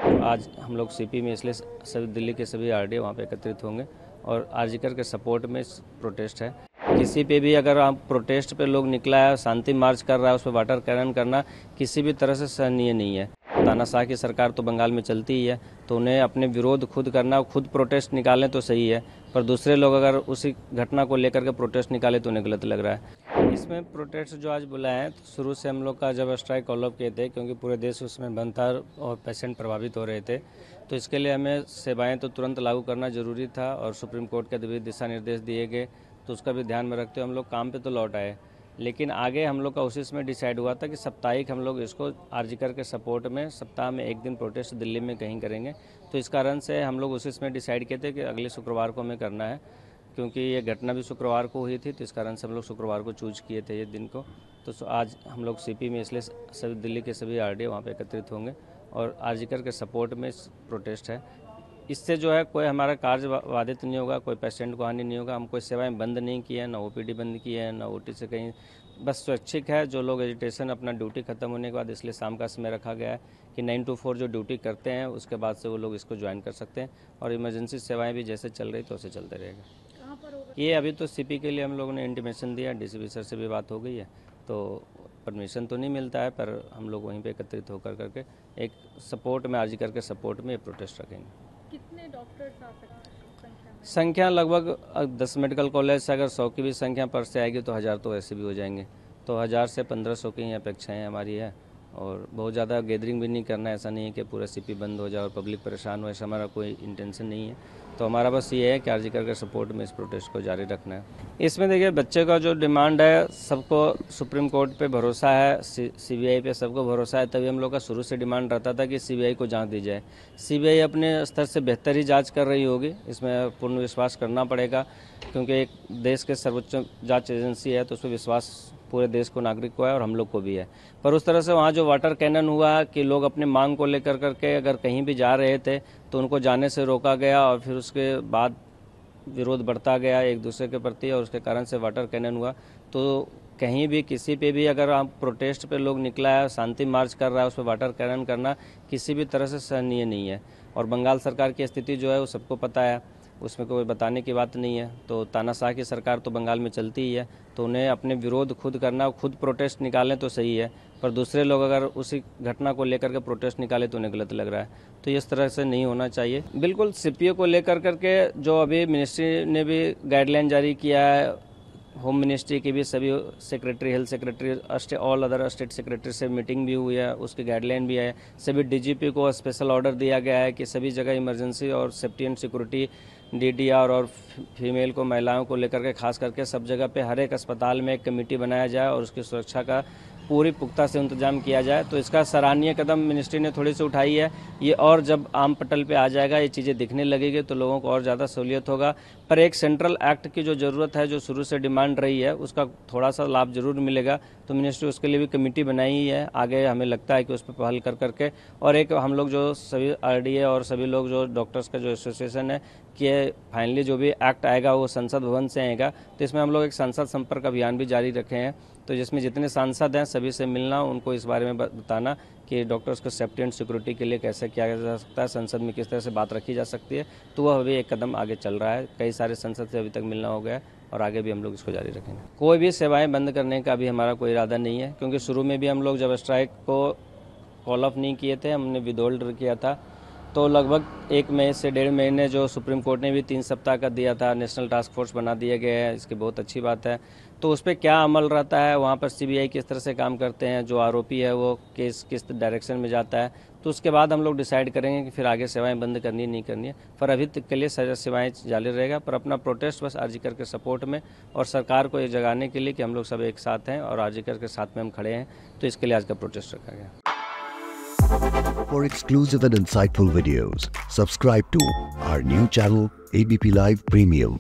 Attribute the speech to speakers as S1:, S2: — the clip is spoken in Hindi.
S1: आज हम लोग सीपी में इसलिए सभी दिल्ली के सभी आरडीए वहाँ पे एकत्रित होंगे और आरजीकर के सपोर्ट में प्रोटेस्ट है। किसी पे भी अगर आप प्रोटेस्ट पे लोग निकला है, शांति मार्च कर रहा है, उस पर वाटर कैनन करना किसी भी तरह से सहनीय नहीं है। तानाशाह की सरकार तो बंगाल में चलती ही है, तो उन्हें अपने विरोध खुद करना, खुद प्रोटेस्ट निकालें तो सही है, पर दूसरे लोग अगर उसी घटना को लेकर के प्रोटेस्ट निकाले तो उन्हें गलत लग रहा है। इसमें प्रोटेस्ट जो आज बुलाए हैं, तो शुरू से हम लोग का जब स्ट्राइक कॉल अप किए थे, क्योंकि पूरे देश उसमें बंद था और पेशेंट प्रभावित हो रहे थे, तो इसके लिए हमें सेवाएं तो तुरंत लागू करना जरूरी था और सुप्रीम कोर्ट के भी दिशा निर्देश दिए गए, तो उसका भी ध्यान में रखते हुए हम लोग काम पे तो लौट आए। लेकिन आगे हम लोग का उसी में डिसाइड हुआ था कि साप्ताहिक हम लोग इसको आरजीकर के सपोर्ट में सप्ताह में एक दिन प्रोटेस्ट दिल्ली में कहीं करेंगे। तो इस कारण से हम लोग उसी में डिसाइड किए थे कि अगले शुक्रवार को हमें करना है, क्योंकि ये घटना भी शुक्रवार को हुई थी, तो इस कारण से हम लोग शुक्रवार को चूज किए थे ये दिन को। तो आज हम लोग सीपी में इसलिए सभी दिल्ली के सभी आरडीए वहाँ पे एकत्रित होंगे और आरजीकर के सपोर्ट में प्रोटेस्ट है। इससे जो है कोई हमारा कार्य बाधित नहीं होगा, कोई पेशेंट को हानि नहीं होगा। हम कोई सेवाएं बंद नहीं की है, ना ओपीडी बंद की है, ना ओटी से कहीं, बस स्वैच्छिक है। जो लोग एजिटेशन अपना ड्यूटी खत्म होने के बाद, इसलिए शाम का समय रखा गया है कि 9 to 4 जो ड्यूटी करते हैं उसके बाद से वो लोग इसको ज्वाइन कर सकते हैं और इमरजेंसी सेवाएं भी जैसे चल रही तो वैसे चलते रहेगा। ये अभी तो सीपी के लिए हम लोगों ने इंटीमेशन दिया, डीसीपी सर से भी बात हो गई है, तो परमिशन तो नहीं मिलता है, पर हम लोग वहीं पे एकत्रित होकर करके एक सपोर्ट में आरजीकर के सपोर्ट में ये प्रोटेस्ट रखेंगे।
S2: कितने डॉक्टर्स आ सकते हैं
S1: संख्या लगभग 10 मेडिकल कॉलेज से अगर 100 की भी संख्या पर से आएगी तो 1000 तो ऐसे भी हो जाएंगे। तो 1000 से 1500 की अपेक्षाएं हमारी है और बहुत ज़्यादा गैदरिंग भी नहीं करना है। ऐसा नहीं है कि पूरा सीपी बंद हो जाए और पब्लिक परेशान हो, ऐसा हमारा कोई इंटेंशन नहीं है। तो हमारा बस ये है कि आरजीकर के सपोर्ट में इस प्रोटेस्ट को जारी रखना है। इसमें देखिए बच्चे का जो डिमांड है, सबको सुप्रीम कोर्ट पे भरोसा है, सीबीआई पे सबको भरोसा है, तभी हम लोग का शुरू से डिमांड रहता था कि सीबीआई को जांच दी जाए। सीबीआई अपने स्तर से बेहतर ही जांच कर रही होगी, इसमें पूर्ण विश्वास करना पड़ेगा, क्योंकि एक देश के सर्वोच्च जांच एजेंसी है, तो उस पर विश्वास पूरे देश को, नागरिक को है और हम लोग को भी है। पर उस तरह से वहाँ जो वाटर कैनन हुआ कि लोग अपने मांग को लेकर करके अगर कहीं भी जा रहे थे तो उनको जाने से रोका गया और फिर उसके बाद विरोध बढ़ता गया एक दूसरे के प्रति और उसके कारण से वाटर कैनन हुआ। तो कहीं भी किसी पे भी अगर आप प्रोटेस्ट पे लोग निकला है, शांति मार्च कर रहा है, उस पर वाटर कैनन करना किसी भी तरह से सहनीय नहीं है। और बंगाल सरकार की स्थिति जो है वो सबको पता है, उसमें कोई बताने की बात नहीं है। तो तानाशाह की सरकार तो बंगाल में चलती ही है, तो उन्हें अपने विरोध खुद करना, खुद प्रोटेस्ट निकालें तो सही है, पर दूसरे लोग अगर उसी घटना को लेकर के प्रोटेस्ट निकाले तो उन्हें गलत लग रहा है। तो इस तरह से नहीं होना चाहिए। बिल्कुल सीपीओ को लेकर करके जो अभी मिनिस्ट्री ने भी गाइडलाइन जारी किया है, होम मिनिस्ट्री की भी सभी secretary, health secretary, all other state secretary से मीटिंग भी हुई है, उसकी गाइडलाइन भी है। सभी डीजीपी को स्पेशल ऑर्डर दिया गया है कि सभी जगह इमरजेंसी और सेफ्टी एंड सिक्योरिटी, डीडीआर और फीमेल को, महिलाओं को लेकर के खास करके सब जगह पे हर एक अस्पताल में एक कमेटी बनाया जाए और उसकी सुरक्षा का पूरी पुख्ता से इंतजाम किया जाए। तो इसका सराहनीय कदम मिनिस्ट्री ने थोड़ी सी उठाई है। ये और जब आम पटल पे आ जाएगा, ये चीज़ें दिखने लगेगी तो लोगों को और ज़्यादा सहूलियत होगा। पर एक सेंट्रल एक्ट की जो ज़रूरत है, जो शुरू से डिमांड रही है, उसका थोड़ा सा लाभ जरूर मिलेगा। तो मिनिस्ट्री उसके लिए भी कमेटी बनाई ही है। आगे हमें लगता है कि उस पर पहल कर करके और एक हम लोग जो सभी आरडीए और सभी लोग जो डॉक्टर्स का जो एसोसिएशन है कि फाइनली जो भी एक्ट आएगा वो संसद भवन से आएगा, तो इसमें हम लोग एक सांसद संपर्क अभियान भी जारी रखे हैं। तो जिसमें जितने सांसद हैं सभी से मिलना, उनको इस बारे में बताना कि डॉक्टर्स को सेफ्टी एंड सिक्योरिटी के लिए कैसे किया जा सकता है, संसद में किस तरह से बात रखी जा सकती है। तो वह अभी एक कदम आगे चल रहा है। कई सारे संसद से अभी तक मिलना हो गया और आगे भी हम लोग इसको जारी रखेंगे। कोई भी सेवाएं बंद करने का अभी हमारा कोई इरादा नहीं है, क्योंकि शुरू में भी हम लोग जब स्ट्राइक को कॉल ऑफ नहीं किए थे, हमने विदहोल्ड किया था, तो लगभग 1 महीने से 1.5 महीने जो सुप्रीम कोर्ट ने भी 3 सप्ताह का दिया था, नेशनल टास्क फोर्स बना दिए गए हैं, इसकी बहुत अच्छी बात है। तो उस पर क्या अमल रहता है, वहाँ पर सीबीआई किस तरह से काम करते हैं, जो आरोपी है वो केस किस डायरेक्शन में जाता है, तो उसके बाद हम लोग डिसाइड करेंगे कि फिर आगे सेवाएं बंद करनी नहीं करनी है। पर अभी तक के लिए सेवाएं जारी रहेगा, पर अपना प्रोटेस्ट बस आरजीकर के सपोर्ट में और सरकार को ये जगाने के लिए कि हम लोग सब एक साथ हैं और आरजीकर के साथ में हम खड़े हैं, तो इसके लिए आज का प्रोटेस्ट रखा गया।
S3: For exclusive and insightful videos, subscribe to our new channel ABP Live Premium.